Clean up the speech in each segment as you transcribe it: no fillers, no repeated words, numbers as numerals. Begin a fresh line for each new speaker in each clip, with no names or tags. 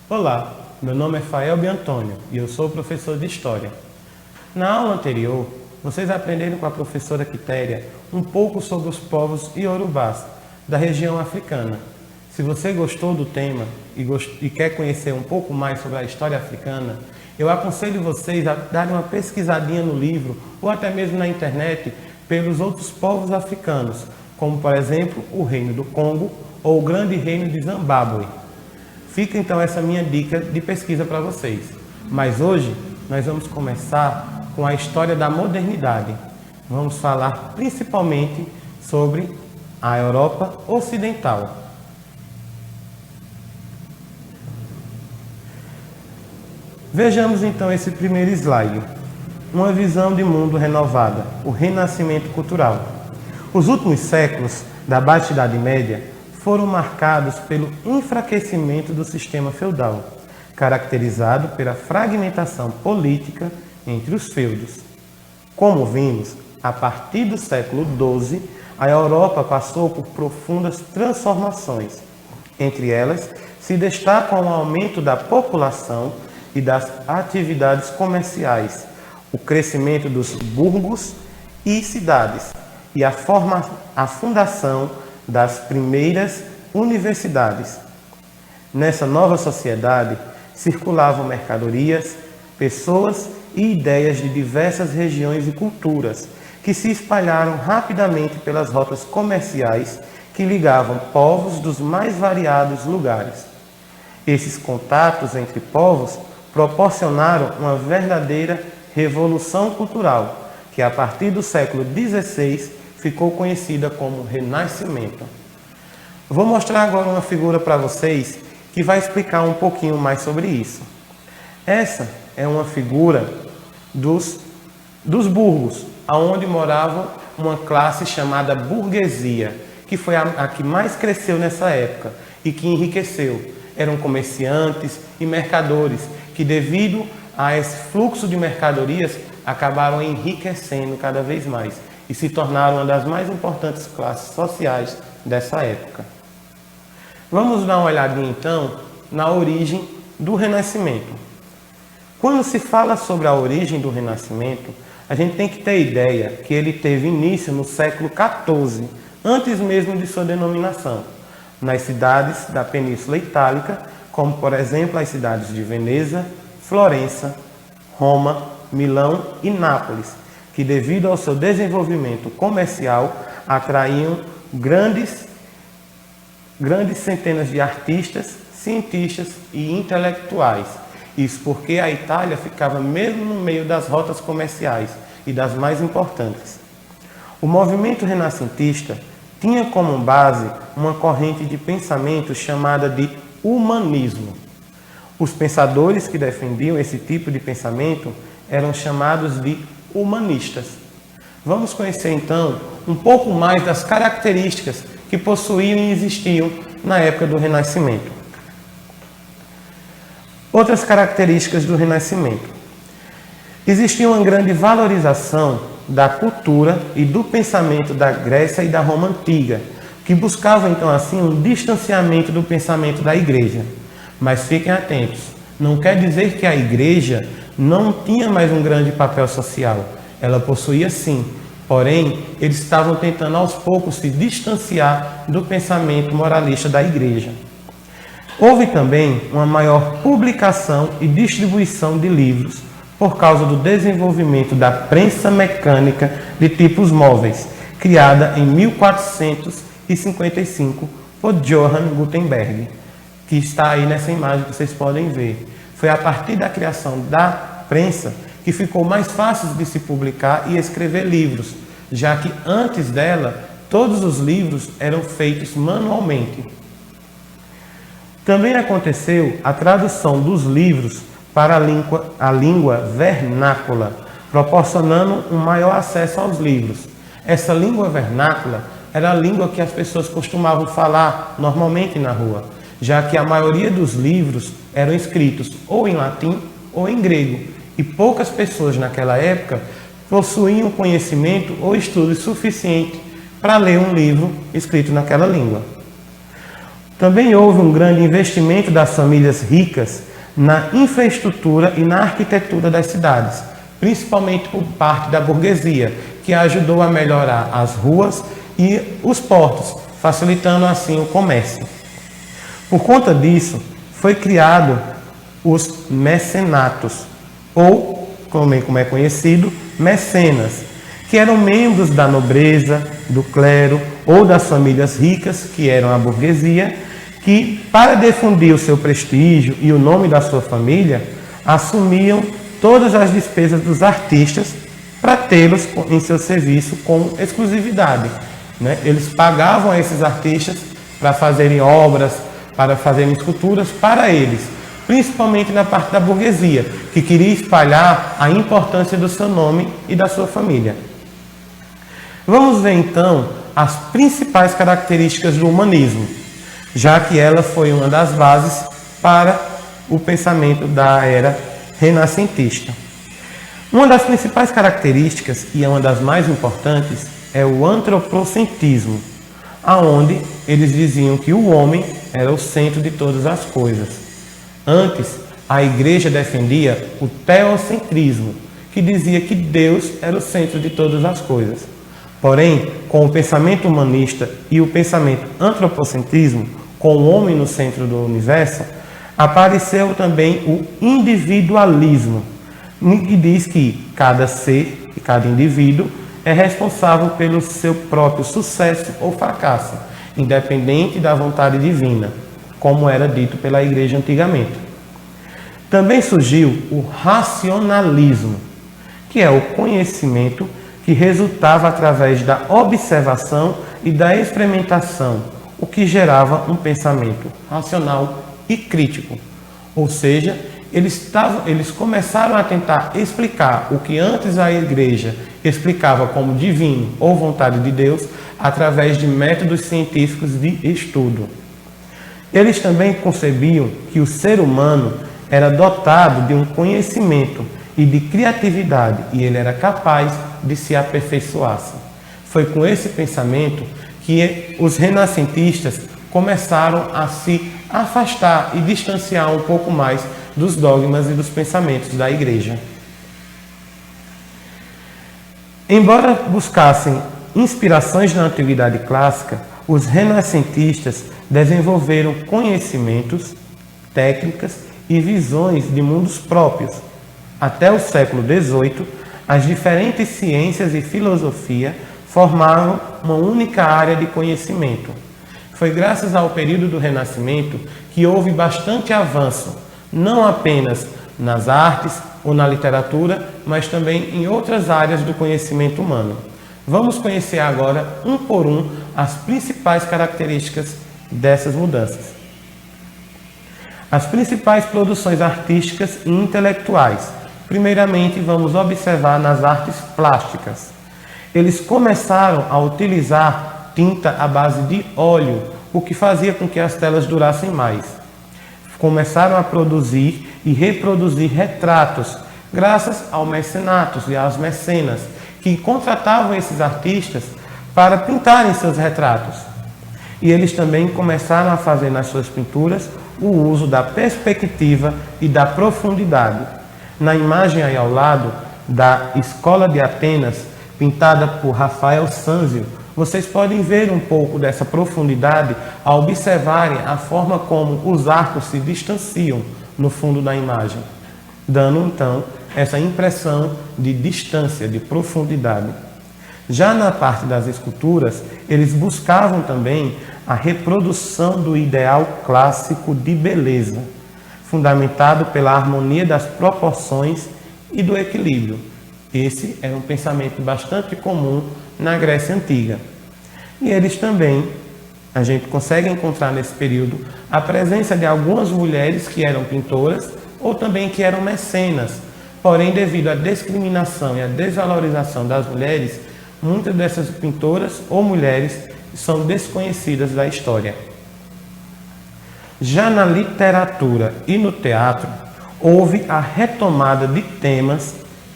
Olá, meu nome é Fael Biantônio e eu sou professor de História. Na aula anterior, vocês aprenderam com a professora Quitéria um pouco sobre os povos iorubás da região africana. Se você gostou do tema e quer conhecer um pouco mais sobre a história africana, eu aconselho vocês a darem uma pesquisadinha no livro ou até mesmo na internet pelos outros povos africanos, como por exemplo o Reino do Congo ou o Grande Reino de Zimbábue. Fica então essa minha dica de pesquisa para vocês. Mas hoje nós vamos começar com a história da modernidade. Vamos falar principalmente sobre a Europa Ocidental. Vejamos então esse primeiro slide. Uma visão de mundo renovada, o renascimento cultural. Os últimos séculos da Baixa Idade Média foram marcados pelo enfraquecimento do sistema feudal, caracterizado pela fragmentação política entre os feudos. Como vimos, a partir do século XII, a Europa passou por profundas transformações. Entre elas, se destacam o aumento da população e das atividades comerciais, o crescimento dos burgos e cidades e a fundação das primeiras universidades. Nessa nova sociedade, circulavam mercadorias, pessoas e ideias de diversas regiões e culturas, que se espalharam rapidamente pelas rotas comerciais que ligavam povos dos mais variados lugares. Esses contatos entre povos proporcionaram uma verdadeira revolução cultural, que a partir do século XVI ficou conhecida como Renascimento. Vou mostrar agora uma figura para vocês que vai explicar um pouquinho mais sobre isso. Essa é uma figura dos burgos, onde morava uma classe chamada burguesia, que foi a que mais cresceu nessa época e que enriqueceu. Eram comerciantes e mercadores que, devido a esse fluxo de mercadorias, acabaram enriquecendo cada vez mais e se tornaram uma das mais importantes classes sociais dessa época. Vamos dar uma olhadinha então na origem do Renascimento. Quando se fala sobre a origem do Renascimento, a gente tem que ter ideia que ele teve início no século XIV, antes mesmo de sua denominação, nas cidades da Península Itálica, como por exemplo as cidades de Veneza, Florença, Roma, Milão e Nápoles, que devido ao seu desenvolvimento comercial atraíam grandes centenas de artistas, cientistas e intelectuais. Isso porque a Itália ficava mesmo no meio das rotas comerciais e das mais importantes. O movimento renascentista tinha como base uma corrente de pensamento chamada de humanismo. Os pensadores que defendiam esse tipo de pensamento eram chamados de humanistas. Vamos conhecer então um pouco mais das características que possuíam e existiam na época do Renascimento. Outras características do Renascimento. Existia uma grande valorização da cultura e do pensamento da Grécia e da Roma antiga, que buscavam então assim um distanciamento do pensamento da igreja. Mas fiquem atentos, não quer dizer que a igreja não tinha mais um grande papel social. Ela possuía sim, porém eles estavam tentando aos poucos se distanciar do pensamento moralista da igreja. Houve também uma maior publicação e distribuição de livros por causa do desenvolvimento da prensa mecânica de tipos móveis, criada em 1455 por Johann Gutenberg, que está aí nessa imagem que vocês podem ver. Foi a partir da criação da prensa que ficou mais fácil de se publicar e escrever livros, já que antes dela todos os livros eram feitos manualmente. Também aconteceu a tradução dos livros para a língua vernácula, proporcionando um maior acesso aos livros. Essa língua vernácula era a língua que as pessoas costumavam falar normalmente na rua, já que a maioria dos livros eram escritos ou em latim ou em grego, e poucas pessoas naquela época possuíam conhecimento ou estudo suficiente para ler um livro escrito naquela língua. Também houve um grande investimento das famílias ricas na infraestrutura e na arquitetura das cidades, principalmente por parte da burguesia, que ajudou a melhorar as ruas e os portos, facilitando assim o comércio. Por conta disso, foi criado os mecenatos, ou, como é conhecido, mecenas, que eram membros da nobreza, do clero ou das famílias ricas, que eram a burguesia, que, para difundir o seu prestígio e o nome da sua família, assumiam todas as despesas dos artistas para tê-los em seu serviço com exclusividade. Eles pagavam a esses artistas para fazerem obras, para fazerem esculturas para eles, principalmente na parte da burguesia, que queria espalhar a importância do seu nome e da sua família. Vamos ver então as principais características do humanismo, já que ela foi uma das bases para o pensamento da era renascentista. Uma das principais características, e é uma das mais importantes, é o antropocentrismo, aonde eles diziam que o homem era o centro de todas as coisas. Antes, a igreja defendia o teocentrismo, que dizia que Deus era o centro de todas as coisas. Porém, com o pensamento humanista e o pensamento antropocentrismo, com o homem no centro do universo, apareceu também o individualismo, que diz que cada ser e cada indivíduo é responsável pelo seu próprio sucesso ou fracasso, independente da vontade divina, como era dito pela igreja antigamente. Também surgiu o racionalismo, que é o conhecimento que resultava através da observação e da experimentação, o que gerava um pensamento racional e crítico. Ou seja, eles começaram a tentar explicar o que antes a igreja explicava como divino ou vontade de Deus através de métodos científicos de estudo. Eles também concebiam que o ser humano era dotado de um conhecimento e de criatividade e ele era capaz de se aperfeiçoar. Foi com esse pensamento que os renascentistas começaram a se afastar e distanciar um pouco mais dos dogmas e dos pensamentos da igreja. Embora buscassem inspirações na antiguidade clássica, os renascentistas desenvolveram conhecimentos, técnicas e visões de mundos próprios. Até o século XVIII, as diferentes ciências e filosofia formavam uma única área de conhecimento. Foi graças ao período do Renascimento que houve bastante avanço, não apenas nas artes ou na literatura, mas também em outras áreas do conhecimento humano. Vamos conhecer agora, um por um, as principais características dessas mudanças. As principais produções artísticas e intelectuais. Primeiramente, vamos observar nas artes plásticas. Eles começaram a utilizar tinta à base de óleo, o que fazia com que as telas durassem mais. Começaram a produzir e reproduzir retratos, graças ao mecenatos e aos mecenas, que contratavam esses artistas para pintarem seus retratos. E eles também começaram a fazer nas suas pinturas o uso da perspectiva e da profundidade. Na imagem aí ao lado da Escola de Atenas, pintada por Rafael Sanzio, vocês podem ver um pouco dessa profundidade ao observarem a forma como os arcos se distanciam no fundo da imagem, dando então essa impressão de distância, de profundidade. Já na parte das esculturas, eles buscavam também a reprodução do ideal clássico de beleza, fundamentado pela harmonia das proporções e do equilíbrio. Esse era um pensamento bastante comum na Grécia Antiga. E eles também, a gente consegue encontrar nesse período, a presença de algumas mulheres que eram pintoras ou também que eram mecenas. Porém, devido à discriminação e à desvalorização das mulheres, muitas dessas pintoras ou mulheres são desconhecidas da história. Já na literatura e no teatro, houve a retomada de temas,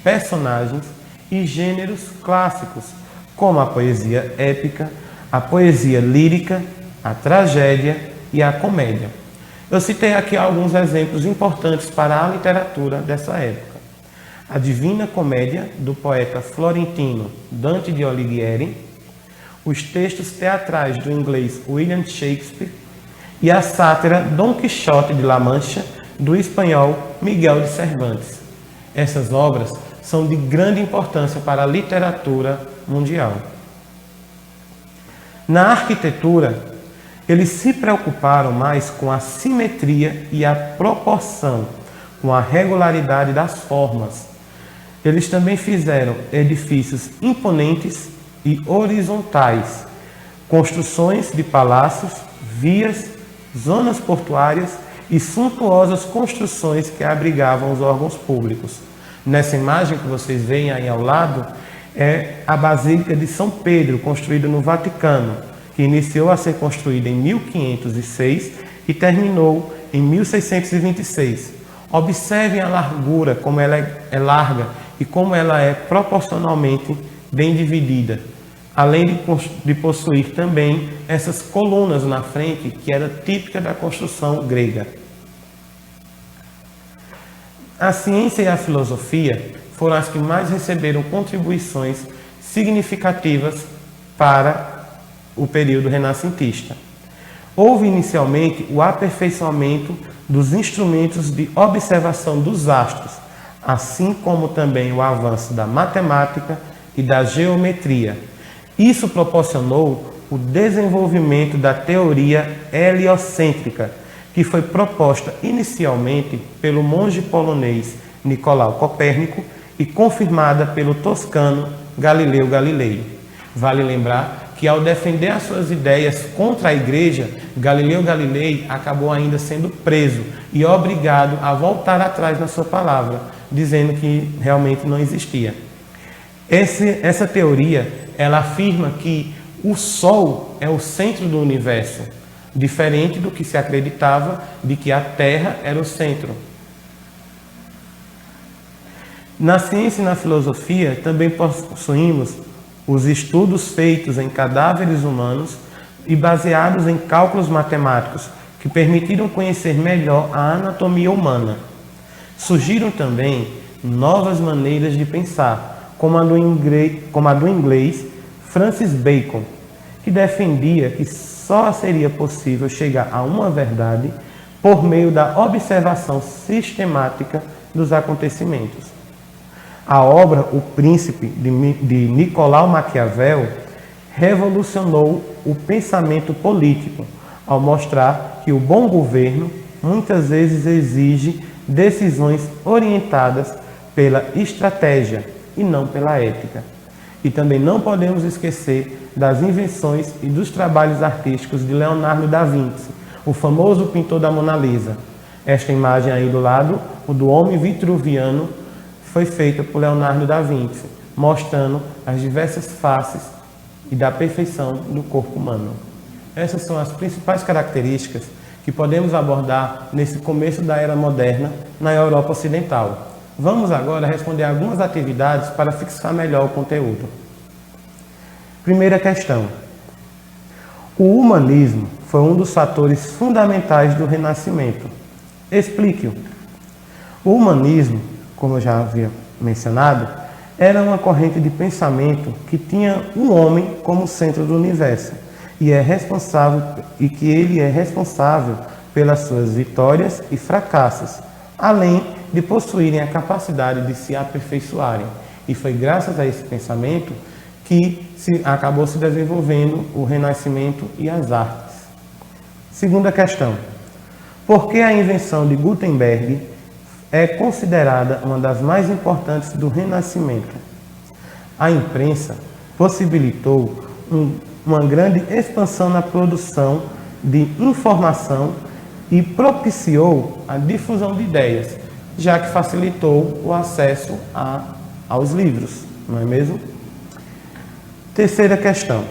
personagens e gêneros clássicos, como a poesia épica, a poesia lírica, a tragédia e a comédia. Eu citei aqui alguns exemplos importantes para a literatura dessa época. A Divina Comédia, do poeta florentino Dante de Alighieri, os textos teatrais do inglês William Shakespeare e a sátira Dom Quixote de La Mancha, do espanhol Miguel de Cervantes. Essas obras são de grande importância para a literatura mundial. Na arquitetura, eles se preocuparam mais com a simetria e a proporção, com a regularidade das formas. Eles também fizeram edifícios imponentes e horizontais, construções de palácios, vias, zonas portuárias e suntuosas construções que abrigavam os órgãos públicos. Nessa imagem que vocês veem aí ao lado, é a Basílica de São Pedro, construída no Vaticano, que iniciou a ser construída em 1506 e terminou em 1626. Observem a largura, como ela é larga e como ela é proporcionalmente bem dividida, além de possuir também essas colunas na frente, que era típica da construção grega. A ciência e a filosofia foram as que mais receberam contribuições significativas para o período renascentista. Houve inicialmente o aperfeiçoamento dos instrumentos de observação dos astros, assim como também o avanço da matemática e da geometria. Isso proporcionou o desenvolvimento da teoria heliocêntrica, que foi proposta inicialmente pelo monge polonês Nicolau Copérnico e confirmada pelo toscano Galileu Galilei. Vale lembrar que, ao defender as suas ideias contra a Igreja, Galileu Galilei acabou ainda sendo preso e obrigado a voltar atrás na sua palavra, dizendo que realmente não existia. Essa teoria, ela afirma que o Sol é o centro do universo, diferente do que se acreditava de que a Terra era o centro. Na ciência e na filosofia também possuímos os estudos feitos em cadáveres humanos e baseados em cálculos matemáticos que permitiram conhecer melhor a anatomia humana. Surgiram também novas maneiras de pensar, como a do inglês Francis Bacon, que defendia que só seria possível chegar a uma verdade por meio da observação sistemática dos acontecimentos. A obra O Príncipe, de Nicolau Maquiavel, revolucionou o pensamento político, ao mostrar que o bom governo muitas vezes exige decisões orientadas pela estratégia e não pela ética. E também não podemos esquecer das invenções e dos trabalhos artísticos de Leonardo da Vinci, o famoso pintor da Mona Lisa. Esta imagem aí do lado, o do homem vitruviano, foi feita por Leonardo da Vinci, mostrando as diversas faces e da perfeição do corpo humano. Essas são as principais características que podemos abordar nesse começo da Era Moderna na Europa Ocidental. Vamos agora responder algumas atividades para fixar melhor o conteúdo. Primeira questão. O humanismo foi um dos fatores fundamentais do Renascimento. Explique-o. O humanismo, como eu já havia mencionado, era uma corrente de pensamento que tinha um homem como centro do universo e que ele é responsável pelas suas vitórias e fracassos, além de possuírem a capacidade de se aperfeiçoarem. E foi graças a esse pensamento que acabou se desenvolvendo o Renascimento e as artes. Segunda questão. Por que a invenção de Gutenberg é considerada uma das mais importantes do Renascimento? A imprensa possibilitou uma grande expansão na produção de informação e propiciou a difusão de ideias, já que facilitou o acesso aos livros, não é mesmo? Terceira questão.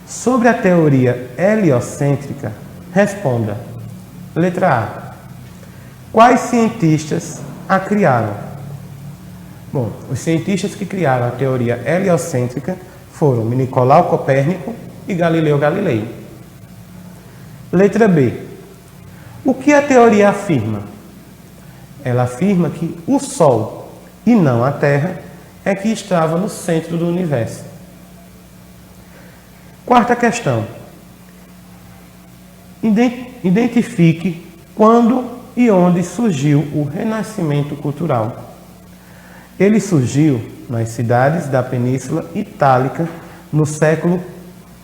Sobre a teoria heliocêntrica, responda. Letra A. Quais cientistas a criaram? Bom, os cientistas que criaram a teoria heliocêntrica foram Nicolau Copérnico e Galileu Galilei. Letra B. O que a teoria afirma? Ela afirma que o Sol, e não a Terra, é que estava no centro do universo. Quarta questão. Identifique quando e onde surgiu o Renascimento cultural. Ele surgiu nas cidades da Península Itálica no século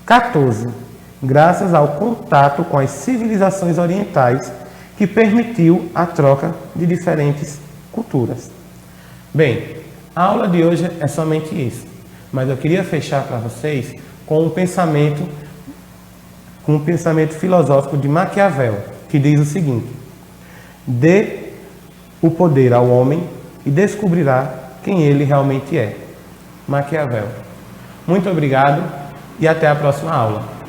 XIV, graças ao contato com as civilizações orientais que permitiu a troca de diferentes culturas. Bem, a aula de hoje é somente isso, mas eu queria fechar para vocês com um pensamento filosófico de Maquiavel, que diz o seguinte: dê o poder ao homem e descobrirá quem ele realmente é. Maquiavel. Muito obrigado e até a próxima aula.